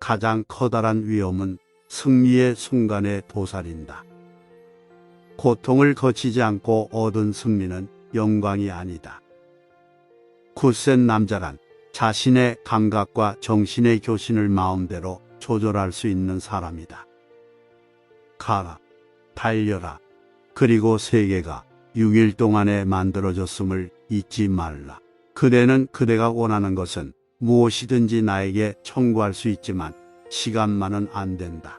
가장 커다란 위험은 승리의 순간에 도사린다. 고통을 거치지 않고 얻은 승리는 영광이 아니다. 굳센 남자란 자신의 감각과 정신의 교신을 마음대로 조절할 수 있는 사람이다. 가라, 달려라. 그리고 세계가 6일 동안에 만들어졌음을 잊지 말라. 그대는 그대가 원하는 것은 무엇이든지 나에게 청구할 수 있지만 시간만은 안 된다.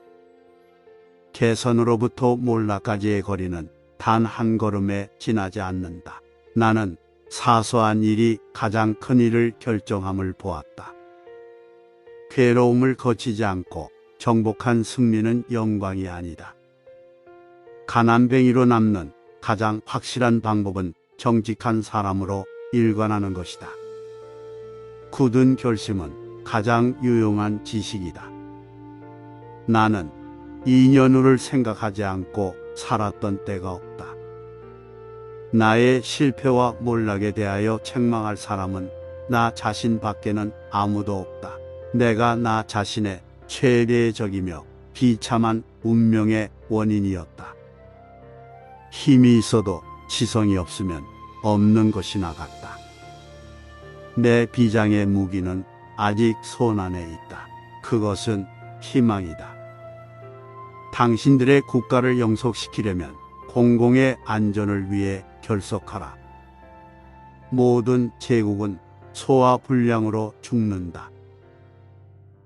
개선으로부터 몰락까지의 거리는 단 한 걸음에 지나지 않는다. 나는 사소한 일이 가장 큰 일을 결정함을 보았다. 괴로움을 거치지 않고 정복한 승리는 영광이 아니다. 가난뱅이로 남는 가장 확실한 방법은 정직한 사람으로 일관하는 것이다. 굳은 결심은 가장 유용한 지식이다. 나는 2년 후를 생각하지 않고 살았던 때가 없다. 나의 실패와 몰락에 대하여 책망할 사람은 나 자신밖에는 아무도 없다. 내가 나 자신의 최대의 적이며 비참한 운명의 원인이었다. 힘이 있어도 지성이 없으면 없는 것이나 같다. 내 비장의 무기는 아직 손 안에 있다. 그것은 희망이다. 당신들의 국가를 영속시키려면 공공의 안전을 위해 결속하라. 모든 제국은 소화 불량으로 죽는다.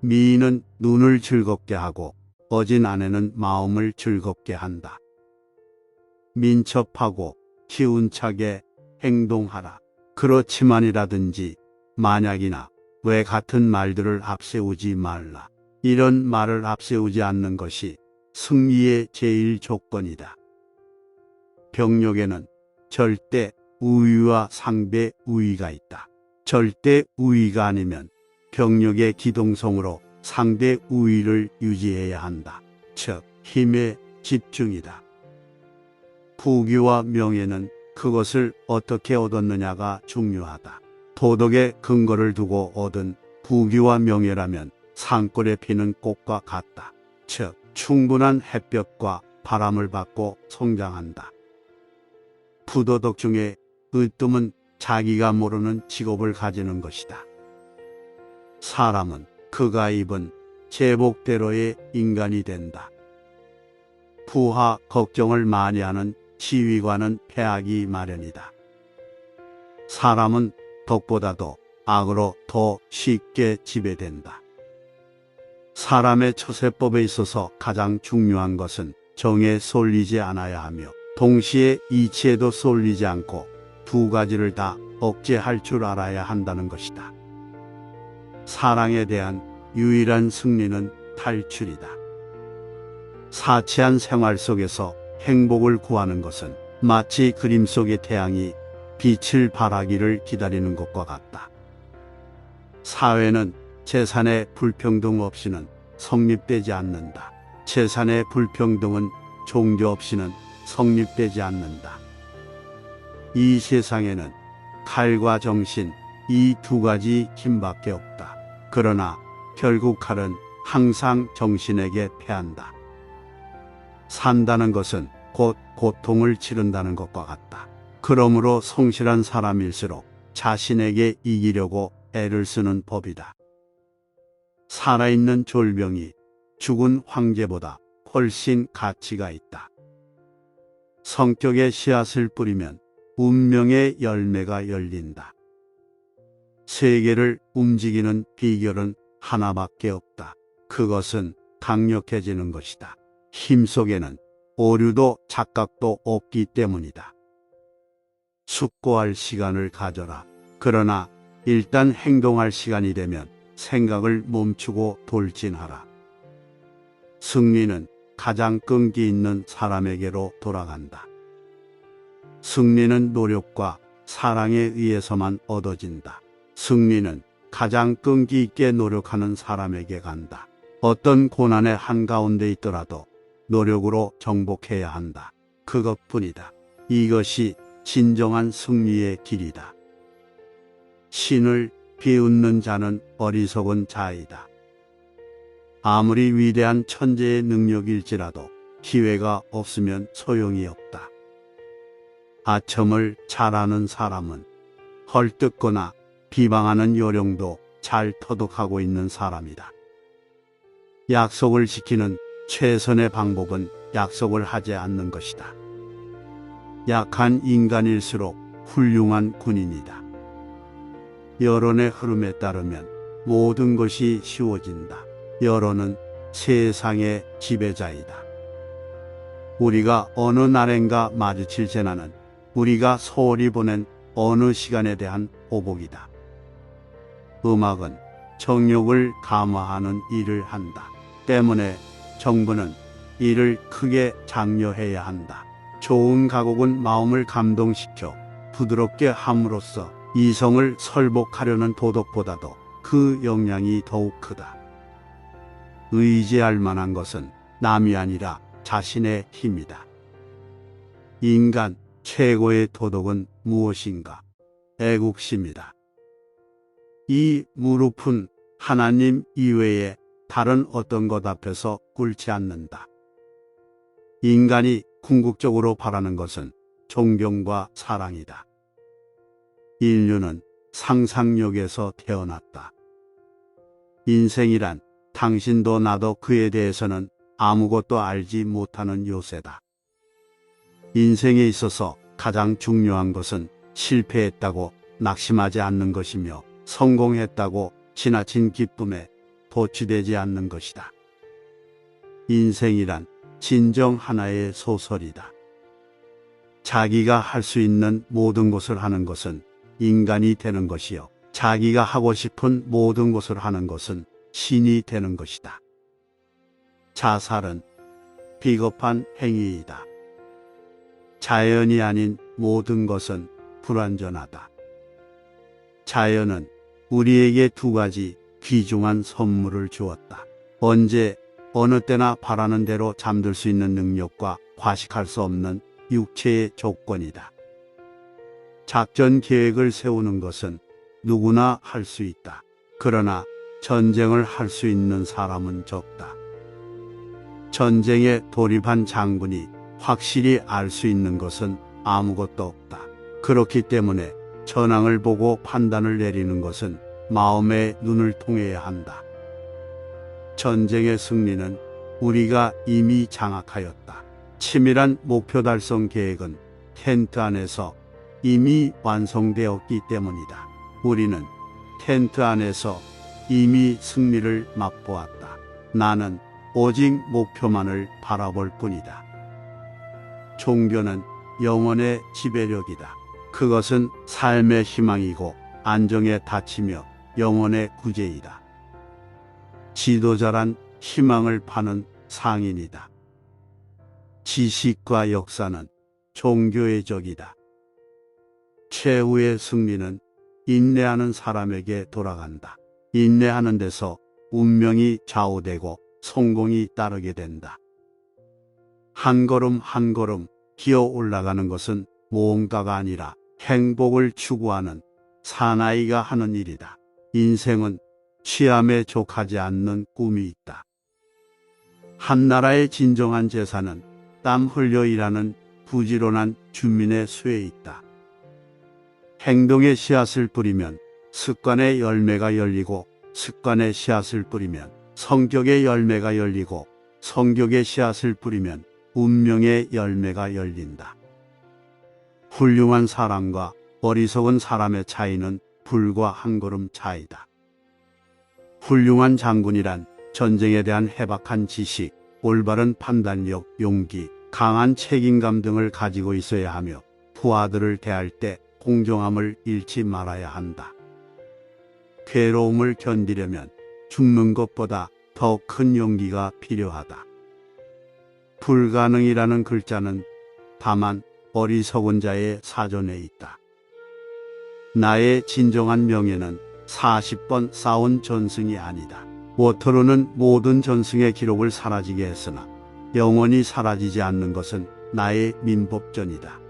미인은 눈을 즐겁게 하고 어진 아내는 마음을 즐겁게 한다. 민첩하고 기운차게 행동하라. 그렇지만이라든지 만약이나 왜 같은 말들을 앞세우지 말라. 이런 말을 앞세우지 않는 것이 승리의 제일 조건이다. 병력에는 절대 우위와 상대 우위가 있다. 절대 우위가 아니면 병력의 기동성으로 상대 우위를 유지해야 한다. 즉, 힘의 집중이다. 부귀와 명예는 그것을 어떻게 얻었느냐가 중요하다. 도덕의 근거를 두고 얻은 부귀와 명예라면 산골에 피는 꽃과 같다. 즉, 충분한 햇볕과 바람을 받고 성장한다. 부도덕 중에 으뜸은 자기가 모르는 직업을 가지는 것이다. 사람은 그가 입은 제복대로의 인간이 된다. 부하 걱정을 많이 하는 지휘관은 패하기 마련이다. 사람은 덕보다도 악으로 더 쉽게 지배된다. 사람의 처세법에 있어서 가장 중요한 것은 정에 쏠리지 않아야 하며 동시에 이치에도 쏠리지 않고 두 가지를 다 억제할 줄 알아야 한다는 것이다. 사랑에 대한 유일한 승리는 탈출이다. 사치한 생활 속에서 행복을 구하는 것은 마치 그림 속의 태양이 빛을 발하기를 기다리는 것과 같다. 사회는 재산의 불평등 없이는 성립되지 않는다. 재산의 불평등은 종교 없이는 성립되지 않는다. 이 세상에는 칼과 정신, 이 두 가지 힘밖에 없다. 그러나 결국 칼은 항상 정신에게 패한다. 산다는 것은 곧 고통을 치른다는 것과 같다. 그러므로 성실한 사람일수록 자신에게 이기려고 애를 쓰는 법이다. 살아있는 졸병이 죽은 황제보다 훨씬 가치가 있다. 성격의 씨앗을 뿌리면 운명의 열매가 열린다. 세계를 움직이는 비결은 하나밖에 없다. 그것은 강력해지는 것이다. 힘 속에는 오류도 착각도 없기 때문이다. 숙고할 시간을 가져라. 그러나 일단 행동할 시간이 되면 생각을 멈추고 돌진하라. 승리는 가장 끈기 있는 사람에게로 돌아간다. 승리는 노력과 사랑에 의해서만 얻어진다. 승리는 가장 끈기 있게 노력하는 사람에게 간다. 어떤 고난의 한가운데 있더라도 노력으로 정복해야 한다. 그것뿐이다. 이것이 진정한 승리의 길이다. 신을 비웃는 자는 어리석은 자이다. 아무리 위대한 천재의 능력일지라도 기회가 없으면 소용이 없다. 아첨을 잘하는 사람은 헐뜯거나 비방하는 요령도 잘 터득하고 있는 사람이다. 약속을 지키는 최선의 방법은 약속을 하지 않는 것이다. 약한 인간일수록 훌륭한 군인이다. 여론의 흐름에 따르면 모든 것이 쉬워진다. 여론은 세상의 지배자이다. 우리가 어느 날엔가 마주칠 재난은 우리가 소홀히 보낸 어느 시간에 대한 보복이다. 음악은 정욕을 감화하는 일을 한다. 때문에 정부는 이를 크게 장려해야 한다. 좋은 가곡은 마음을 감동시켜 부드럽게 함으로써 이성을 설복하려는 도덕보다도 그 영향이 더욱 크다. 의지할 만한 것은 남이 아니라 자신의 힘이다. 인간 최고의 도덕은 무엇인가? 애국심이다. 이 무릎은 하나님 이외에 다른 어떤 것 앞에서 꿇지 않는다. 인간이 궁극적으로 바라는 것은 존경과 사랑이다. 인류는 상상력에서 태어났다. 인생이란 당신도 나도 그에 대해서는 아무것도 알지 못하는 요새다. 인생에 있어서 가장 중요한 것은 실패했다고 낙심하지 않는 것이며 성공했다고 지나친 기쁨에 도취되지 않는 것이다. 인생이란 진정 하나의 소설이다. 자기가 할 수 있는 모든 것을 하는 것은 인간이 되는 것이요. 자기가 하고 싶은 모든 것을 하는 것은 신이 되는 것이다. 자살은 비겁한 행위이다. 자연이 아닌 모든 것은 불완전하다. 자연은 우리에게 두 가지 귀중한 선물을 주었다. 언제 어느 때나 바라는 대로 잠들 수 있는 능력과 과식할 수 없는 육체의 조건이다. 작전 계획을 세우는 것은 누구나 할 수 있다. 그러나 전쟁을 할 수 있는 사람은 적다. 전쟁에 돌입한 장군이 확실히 알 수 있는 것은 아무것도 없다. 그렇기 때문에 전황을 보고 판단을 내리는 것은 마음의 눈을 통해야 한다. 전쟁의 승리는 우리가 이미 장악하였다. 치밀한 목표 달성 계획은 텐트 안에서 이미 완성되었기 때문이다. 우리는 텐트 안에서 이미 승리를 맛보았다. 나는 오직 목표만을 바라볼 뿐이다. 종교는 영혼의 지배력이다. 그것은 삶의 희망이고 안정에 닫히며 영혼의 구제이다. 지도자란 희망을 파는 상인이다. 지식과 역사는 종교의 적이다. 최후의 승리는 인내하는 사람에게 돌아간다. 인내하는 데서 운명이 좌우되고 성공이 따르게 된다. 한 걸음 한 걸음 기어 올라가는 것은 모험가가 아니라 행복을 추구하는 사나이가 하는 일이다. 인생은 취함에 족하지 않는 꿈이 있다. 한 나라의 진정한 재산은 땀 흘려 일하는 부지런한 주민의 수에 있다. 행동의 씨앗을 뿌리면 습관의 열매가 열리고 습관의 씨앗을 뿌리면 성격의 열매가 열리고 성격의 씨앗을 뿌리면 운명의 열매가 열린다. 훌륭한 사람과 어리석은 사람의 차이는 불과 한 걸음 차이다. 훌륭한 장군이란 전쟁에 대한 해박한 지식, 올바른 판단력, 용기, 강한 책임감 등을 가지고 있어야 하며 부하들을 대할 때 공정함을 잃지 말아야 한다. 괴로움을 견디려면 죽는 것보다 더 큰 용기가 필요하다. 불가능이라는 글자는 다만 어리석은 자의 사전에 있다. 나의 진정한 명예는 40번 싸운 전승이 아니다. 워터루는 모든 전승의 기록을 사라지게 했으나 영원히 사라지지 않는 것은 나의 민법전이다.